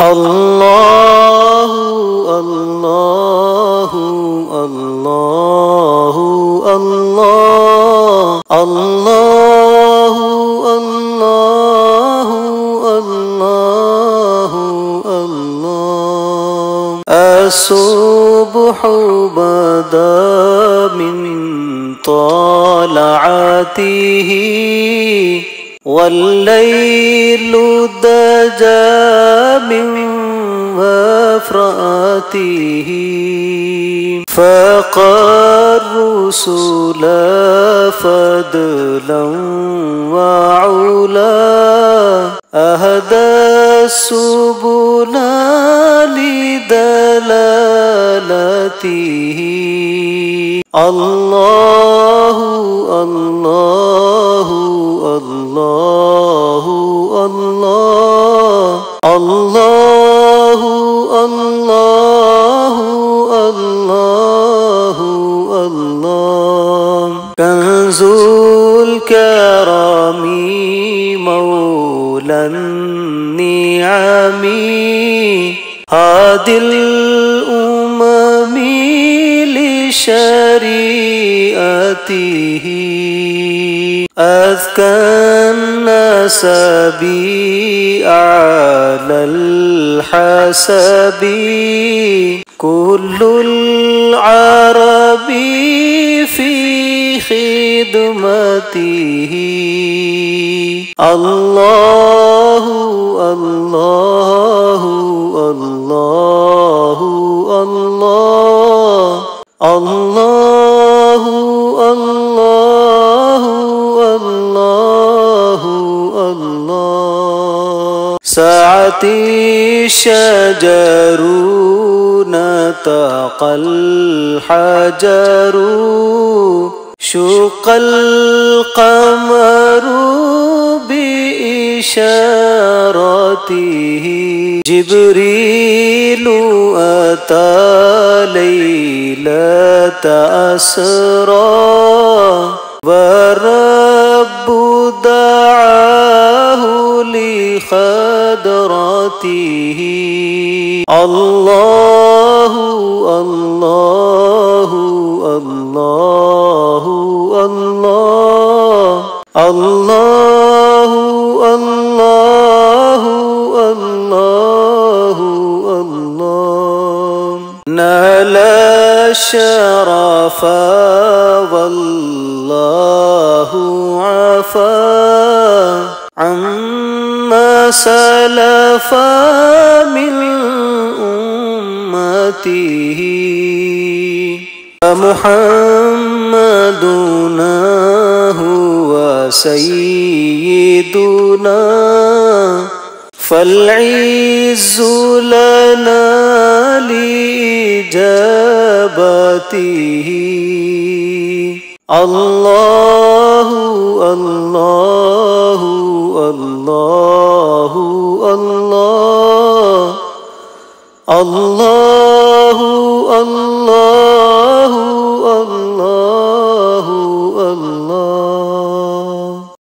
الله الله الله الله الله الله الله الله الصبح بدا من طلعته والليل دجى من مفرأته فقى الرسل فضلا وعلا أهدى السبل لدلالته الله الله الله الله الله الله الله الله كنز الكرم مولى النعم هادي الأمم لشريعته أذكى الناس بأعلى الحسب كل العرب في خدمته الله الله الله الله الله الله الله الله سعت الشجر نطق الحجر شق القمر بإشارته جبريل أتى ليلة أسرى والرب دعاه لخدرته الله الله الله الله الله الله الله الله نال الشرف والله عفا عما سلف من أمته محمدنا هو سيدنا فالعز لنا لإجابته الله الله الله الله الله